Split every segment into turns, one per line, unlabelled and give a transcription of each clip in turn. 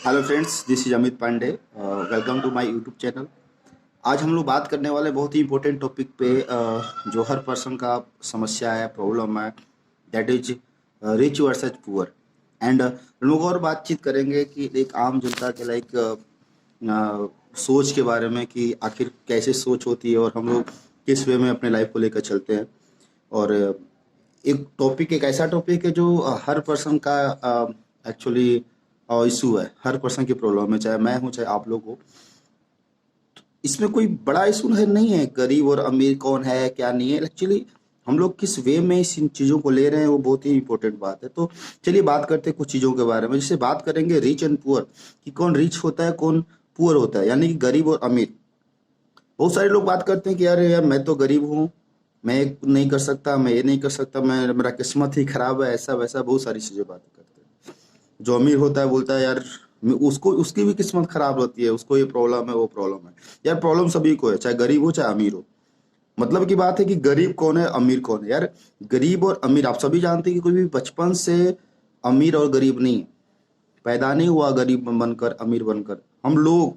Hello friends, this is Amit Pande. Welcome to my YouTube channel. आज हम लोग बात करने वाले बहुत ही इंपॉर्टेंट टॉपिक पे, जो हर पर्सन का समस्या है, प्रॉब्लम है, that is rich versus poor. And लोग और बातचीत करेंगे कि एक आम जनता के लाइक सोच के बारे में कि आखिर कैसे सोच होती है और हम लोग किस वे में अपने लाइफ को लेकर चलते हैं। और एक ऐसा टॉपिक है जो हर पर्सन का एक्चुअली इशू है, हर पर्सन की प्रॉब्लम है, चाहे मैं हूँ चाहे आप लोग हो। इसमें कोई बड़ा इशू है नहीं है, गरीब और अमीर कौन है क्या नहीं है। एक्चुअली हम लोग किस वे में इस इन चीज़ों को ले रहे हैं वो बहुत ही इंपॉर्टेंट बात है। तो चलिए बात करते हैं कुछ चीज़ों के बारे में। जैसे बात करेंगे रिच एंड पुअर, कि कौन रिच होता है कौन पुअर होता है, यानी कि गरीब और अमीर। बहुत सारे लोग बात करते हैं कि यार यार मैं तो गरीब हूँ, मैं ये नहीं कर सकता, मैं ये नहीं कर सकता, मैं मेरा किस्मत ही खराब है, ऐसा वैसा बहुत सारी चीज़ें बात करते हैं। जो अमीर होता है बोलता है यार उसको उसकी भी किस्मत खराब होती है, उसको ये प्रॉब्लम है वो प्रॉब्लम है। यार प्रॉब्लम सभी को है, चाहे गरीब हो चाहे अमीर हो। मतलब की बात है कि गरीब कौन है अमीर कौन है। यार गरीब और अमीर आप सभी जानते हैं कि कोई भी बचपन से अमीर और गरीब नहीं है, पैदा नहीं हुआ गरीब बनकर अमीर बनकर। हम लोग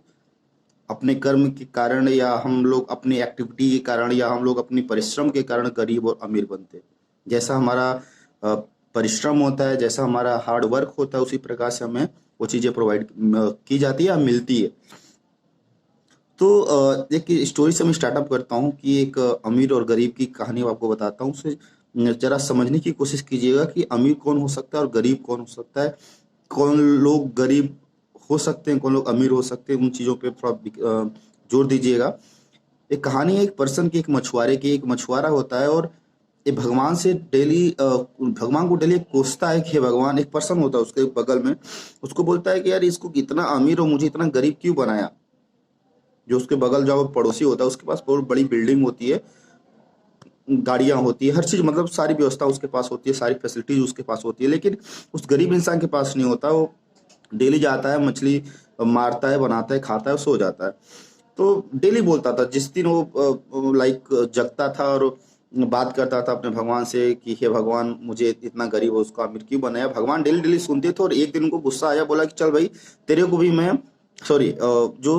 अपने कर्म के कारण या हम लोग अपनी एक्टिविटी के कारण या हम लोग अपनी परिश्रम के कारण गरीब और अमीर बनते हैं। जैसा हमारा अ, परिश्रम होता है, जैसा हमारा हार्ड वर्क होता है, उसी प्रकार से हमें वो चीज़ें प्रोवाइड की जाती है या मिलती है। तो एक स्टोरी से मैं स्टार्टअप करता हूँ कि एक अमीर और गरीब की कहानी आपको बताता हूँ। उसे जरा समझने की कोशिश कीजिएगा कि अमीर कौन हो सकता है और गरीब कौन हो सकता है, कौन लोग गरीब हो सकते हैं, कौन लोग अमीर हो सकते हैं। उन चीज़ों पे थोड़ा जोर दीजिएगा। एक कहानी है एक पर्सन की, एक मछुआरे की। एक मछुआरा होता है और ये भगवान से डेली भगवान को डेली कोसता है कि हे भगवान। एक पर्सन होता है उसके बगल में, उसको बोलता है कि यार इसको इतना अमीर और मुझे इतना गरीब क्यों बनाया। जो उसके बगल जो पड़ोसी होता है उसके पास बहुत बड़ी बिल्डिंग होती है, गाड़ियां होती है, हर चीज मतलब सारी व्यवस्था उसके पास होती है, सारी फैसिलिटीज उसके पास होती है। लेकिन उस गरीब इंसान के पास नहीं होता। वो डेली जाता है, मछली मारता है, बनाता है, खाता है, सो जाता है। तो डेली बोलता था, जिस दिन वो लाइक जगता था और बात करता था अपने भगवान से कि हे भगवान मुझे इतना गरीब और उसको अमीर क्यों बनाया। भगवान डेली डेली सुनते थे और एक दिन उनको गुस्सा आया, बोला कि चल भाई तेरे को भी मैं सॉरी जो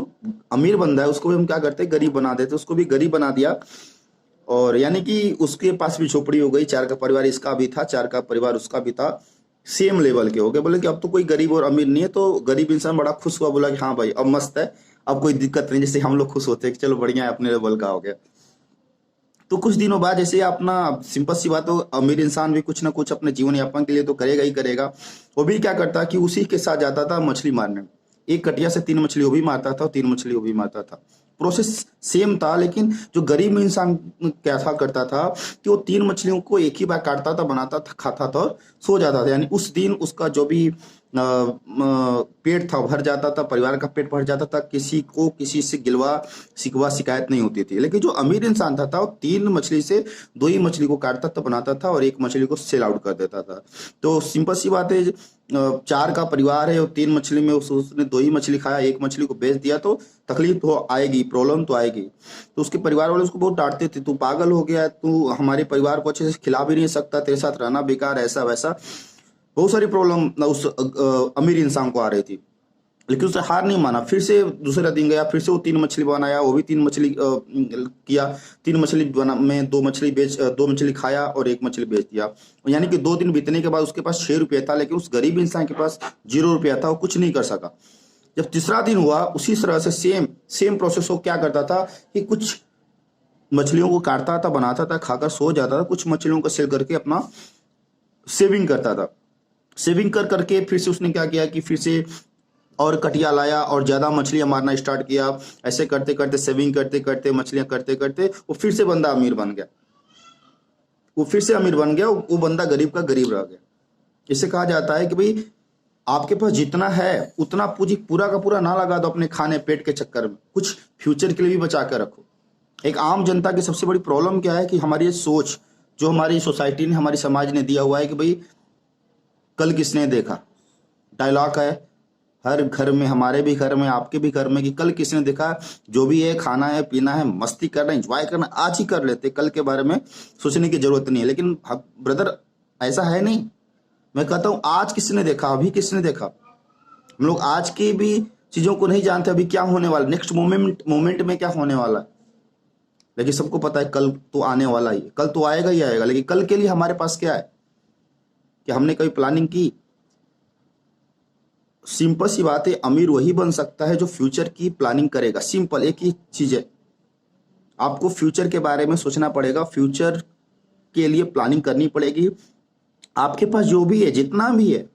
अमीर बंदा है उसको भी हम क्या करते हैं गरीब बना देते। उसको भी गरीब बना दिया। और यानी कि उसके पास भी झोपड़ी हो गई, चार का परिवार इसका भी था, चार का परिवार उसका भी था, सेम लेवल के हो गए। बोले कि अब तो कोई गरीब और अमीर नहीं है। तो गरीब इंसान बड़ा खुश हुआ, बोला कि हाँ भाई अब मस्त है, अब कोई दिक्कत नहीं। जैसे हम लोग खुश होते हैं कि चलो बढ़िया है, अपने लेवल का हो गया। तो कुछ दिनों बाद जैसे अपना सिंपल सी बात हो, अमीर इंसान भी कुछ ना कुछ अपने जीवन यापन के लिए तो करेगा ही करेगा। वो भी क्या करता कि उसी के साथ जाता था मछली मारने। एक कटिया से तीन मछली वो भी मारता था और तीन मछली वो भी मारता था। प्रोसेस सेम था। लेकिन जो गरीब इंसान कैसा करता था कि वो तीन मछलियों को एक ही बार काटता था, बनाता था, खाता था और सो जाता था। यानी उस दिन उसका जो भी पेट था भर जाता था, परिवार का पेट भर जाता था, किसी को किसी से गिलवा शिकवा शिकायत नहीं होती थी। लेकिन जो अमीर इंसान था वो तीन मछली से दो ही मछली को काटता था, बनाता था और एक मछली को सेल आउट कर देता था। तो सिंपल सी बात है, चार का परिवार है और तीन मछली में उसने दो ही मछली खाया, एक मछली को बेच दिया तो तकलीफ तो आएगी, प्रॉब्लम तो आएगी। तो उसके परिवार वाले उसको बहुत डांटते थे, तू पागल हो गया है, तू हमारे परिवार को अच्छे से खिला भी नहीं सकता, तेरे साथ रहना बेकार, ऐसा वैसा बहुत सारी प्रॉब्लम उस अमीर इंसान को आ रही थी। लेकिन उसने हार नहीं माना। फिर से दूसरा दिन गया, फिर से वो तीन मछली बनाया, वो भी तीन मछली किया। तीन मछली बना में दो मछली खाया और एक मछली बेच दिया। यानी कि दो दिन बीतने के बाद उसके पास 6 रुपया था, लेकिन उस गरीब इंसान के पास 0 रुपया था, वो कुछ नहीं कर सका। जब तीसरा दिन हुआ उसी तरह से सेम सेम प्रोसेस, वो क्या करता था कि कुछ मछलियों को काटता था, बनाता था, खाकर सो जाता था, कुछ मछलियों को सेल करके अपना सेविंग करता था। सेविंग कर करके फिर से उसने क्या किया कि फिर से और कटिया लाया और ज्यादा मछलियां मारना स्टार्ट किया। ऐसे करते करते सेविंग करते करते मछलियां करते करते वो फिर से बंदा अमीर बन गया। वो फिर से अमीर बन गया, वो बंदा गरीब का गरीब रह गया। इसे कहा जाता है कि भाई आपके पास जितना है उतना पूंजी पूरा का पूरा ना लगा दो अपने खाने पेट के चक्कर में, कुछ फ्यूचर के लिए भी बचा कर रखो। एक आम जनता की सबसे बड़ी प्रॉब्लम क्या है कि हमारी ये सोच जो हमारी सोसाइटी ने हमारी समाज ने दिया हुआ है कि भाई कल किसने देखा। डायलॉग है हर घर में, हमारे भी घर में, आपके भी घर में, कि कल किसने देखा। जो भी है खाना है पीना है मस्ती करना एंजॉय करना आज ही कर लेते, कल के बारे में सोचने की जरूरत नहीं है। लेकिन ब्रदर ऐसा है नहीं। मैं कहता हूं आज किसने देखा, अभी किसने देखा। हम लोग आज की भी चीजों को नहीं जानते अभी क्या होने वाला, नेक्स्ट मोमेंट में क्या होने वाला है। लेकिन सबको पता है कल तो आने वाला ही है, कल तो आएगा ही आएगा, लेकिन कल के लिए हमारे पास क्या है कि हमने कभी प्लानिंग की। सिंपल सी बात है, अमीर वही बन सकता है जो फ्यूचर की प्लानिंग करेगा। सिंपल एक ही चीज है, आपको फ्यूचर के बारे में सोचना पड़ेगा, फ्यूचर के लिए प्लानिंग करनी पड़ेगी। आपके पास जो भी है, जितना भी है,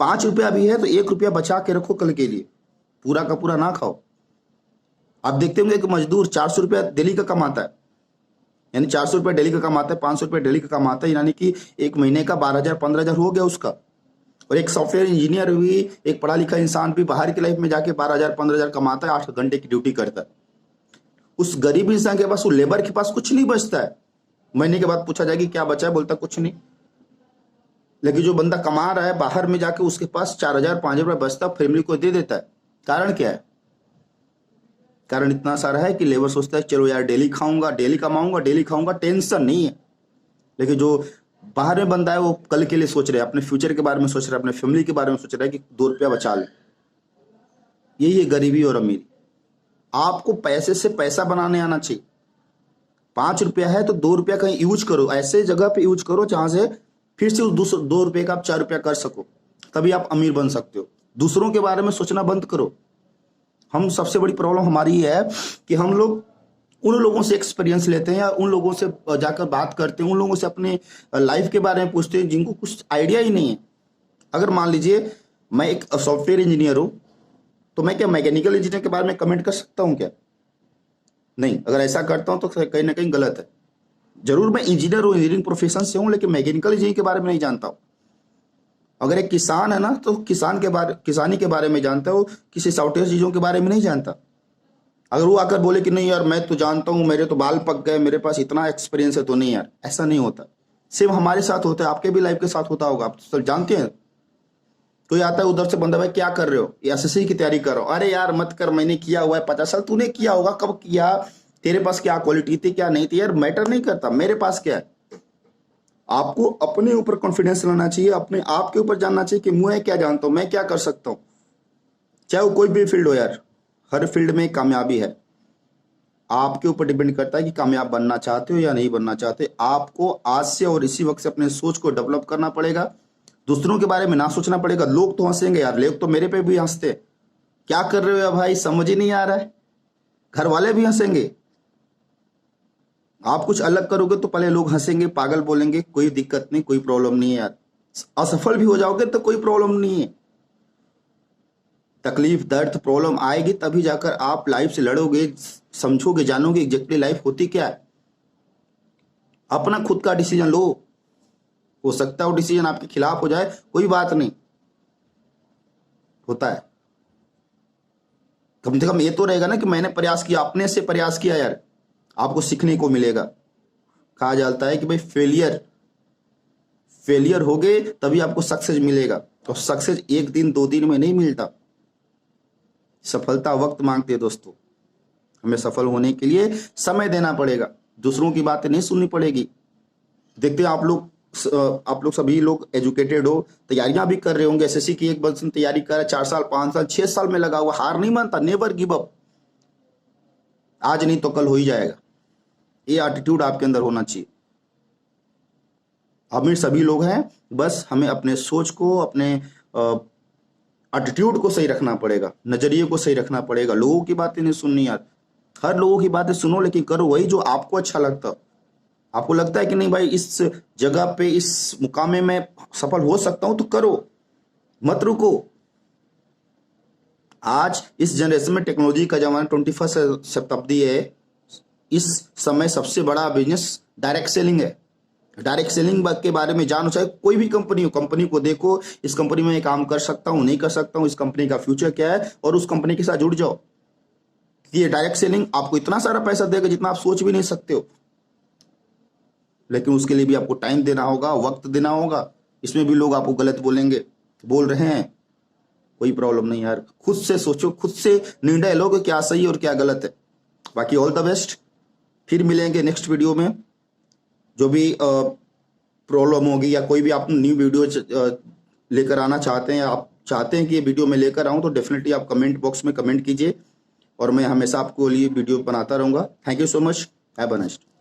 5 रुपया भी है तो 1 रुपया बचा के रखो कल के लिए, पूरा का पूरा ना खाओ। आप देखते होंगे कि मजदूर 400 रुपया डेली का कमाता है, यानी 400 रुपया डेली का कमाता है, 500 रुपया डेली का कमाता है, यानी कि एक महीने का 12,000 15,000 हो गया उसका। और एक सॉफ्टवेयर इंजीनियर भी, एक पढ़ा लिखा इंसान भी बाहर की लाइफ में जाके 12,000 15,000 कमाता है, 8 घंटे की ड्यूटी करता है। उस गरीब इंसान के पास, उस लेबर के पास कुछ नहीं बचता है। महीने के बाद पूछा जाए कि क्या बचा है, बोलता कुछ नहीं। लेकिन जो बंदा कमा रहा है बाहर में जाके, उसके पास 4,000 5,000 रुपया बचता, फैमिली को दे देता है। कारण क्या है? कारण इतना सारा है कि लेबर सोचता है चलो यार डेली खाऊंगा, डेली कमाऊंगा, डेली खाऊंगा, टेंशन नहीं है। लेकिन जो बाहर में बंदा है वो कल के लिए सोच रहे हैं, अपने फ्यूचर के बारे में सोच रहा है, अपने फैमिली के बारे में सोच रहा है कि 2 रुपया बचा ले। यही है गरीबी और अमीरी। आपको पैसे से पैसा बनाने आना चाहिए। 5 रुपया है तो 2 रुपया कहीं यूज करो, ऐसे जगह पे यूज करो जहां से फिर से उस 2 रुपये का आप 4 रुपया कर सको, तभी आप अमीर बन सकते हो। दूसरों के बारे में सोचना बंद करो। हम सबसे बड़ी प्रॉब्लम हमारी है कि हम लोग उन लोगों से एक्सपीरियंस लेते हैं या उन लोगों से जाकर बात करते हैं, उन लोगों से अपने लाइफ के बारे में पूछते हैं जिनको कुछ आइडिया ही नहीं है। अगर मान लीजिए मैं एक सॉफ्टवेयर इंजीनियर हूं, तो मैं क्या मैकेनिकल इंजीनियर के बारे में कमेंट कर सकता हूं क्या? नहीं। अगर ऐसा करता हूं तो कहीं ना कहीं गलत है। जरूर मैं इंजीनियर हूं, इंजीनियरिंग प्रोफेशन से हूं, लेकिन मैकेनिकल इंजीनियरिंग के बारे में नहीं जानता हूं। अगर एक किसान है ना, तो किसानी के बारे में जानता है, वो किसी सॉफ्टवेयर चीजों के बारे में नहीं जानता। अगर वो आकर बोले कि नहीं यार मैं तो जानता हूं, मेरे तो बाल पक गए, मेरे पास इतना एक्सपीरियंस है, तो नहीं यार, ऐसा नहीं होता। सिर्फ हमारे साथ होता है, आपके भी लाइफ के साथ होता होगा, आप तो जानते हैं। कोई आता है उधर से, बंदा भाई क्या कर रहे हो? एसएससी की तैयारी कर रहा हूं। अरे यार मत कर, मैंने किया हुआ है 50 साल। तूने किया होगा, कब किया, तेरे पास क्या क्वालिटी थी क्या नहीं थी, यार मैटर नहीं करता, मेरे पास क्या है। आपको अपने ऊपर कॉन्फिडेंस लाना चाहिए, अपने आप के ऊपर जानना चाहिए कि मैं क्या जानता हूं, मैं क्या कर सकता हूं। चाहे वो कोई भी फील्ड हो यार, हर फील्ड में कामयाबी है। आपके ऊपर डिपेंड करता है कि कामयाब बनना चाहते हो या नहीं बनना चाहते। आपको आज से और इसी वक्त से अपने सोच को डेवलप करना पड़ेगा। दूसरों के बारे में ना सोचना पड़ेगा। लोग तो हंसेंगे यार, लोग तो मेरे पे भी हंसते, क्या कर रहे हो यार भाई, समझ ही नहीं आ रहा है। घर वाले भी हंसेंगे। आप कुछ अलग करोगे तो पहले लोग हंसेंगे, पागल बोलेंगे, कोई दिक्कत नहीं, कोई प्रॉब्लम नहीं है यार। असफल भी हो जाओगे तो कोई प्रॉब्लम नहीं है। तकलीफ, दर्द, प्रॉब्लम आएगी तभी जाकर आप लाइफ से लड़ोगे, समझोगे, जानोगे एग्जैक्टली लाइफ होती क्या है। अपना खुद का डिसीजन लो। हो सकता है वो डिसीजन आपके खिलाफ हो जाए, कोई बात नहीं, होता है। कम से कम ये तो रहेगा ना कि मैंने प्रयास किया, अपने से प्रयास किया यार, आपको सीखने को मिलेगा। कहा जाता है कि भाई फेलियर हो गए तभी आपको सक्सेस मिलेगा, और सक्सेस 1 दिन 2 दिन में नहीं मिलता। सफलता वक्त मांगती है दोस्तों। हमें सफल होने के लिए समय देना पड़ेगा, दूसरों की बातें नहीं सुननी पड़ेगी। देखते हैं आप लोग सभी लोग एजुकेटेड हो, तैयारियां भी कर रहे होंगे। एसएससी की एक बंदा तैयारी कर रहा है, 4 साल 5 साल 6 साल में लगा हुआ, हार नहीं मानता, नेवर गिव अप। आज नहीं तो कल हो ही जाएगा, ये एटीट्यूड आपके अंदर होना चाहिए। अमीर सभी लोग हैं, बस हमें अपने सोच को, अपने एटीट्यूड को सही रखना पड़ेगा, नजरिए को सही रखना पड़ेगा। लोगों की बातें नहीं सुननी यार, हर लोगों की बातें सुनो, लेकिन करो वही जो आपको अच्छा लगता। आपको लगता है कि नहीं भाई इस जगह पे, इस मुकामे में सफल हो सकता हूं, तो करो, मत रुको। आज इस जनरेशन में टेक्नोलॉजी का जमाना, 21वीं शताब्दी है। इस समय सबसे बड़ा बिजनेस डायरेक्ट सेलिंग है। डायरेक्ट सेलिंग के बारे में जानो, चाहे कोई भी कंपनी हो, कंपनी को देखो, इस कंपनी में काम कर सकता हूं, नहीं कर सकता हूं, इस कंपनी का फ्यूचर क्या है, और उस कंपनी के साथ जुड़ जाओ। ये डायरेक्ट सेलिंग आपको इतना सारा पैसा देगा जितना आप सोच भी नहीं सकते हो। लेकिन उसके लिए भी आपको टाइम देना होगा, वक्त देना होगा। इसमें भी लोग आपको गलत बोलेंगे, बोल रहे हैं, कोई प्रॉब्लम नहीं यार। खुद से सोचो, खुद से निर्णय लो कि क्या सही और क्या गलत है। बाकी ऑल द बेस्ट। फिर मिलेंगे नेक्स्ट वीडियो में। जो भी प्रॉब्लम होगी या कोई भी आप न्यू वीडियो लेकर आना चाहते हैं, आप चाहते हैं कि ये वीडियो मैं लेकर आऊँ तो डेफिनेटली आप कमेंट बॉक्स में कमेंट कीजिए और मैं हमेशा आपको लिए वीडियो बनाता रहूँगा। Thank you so much. Have a nice day.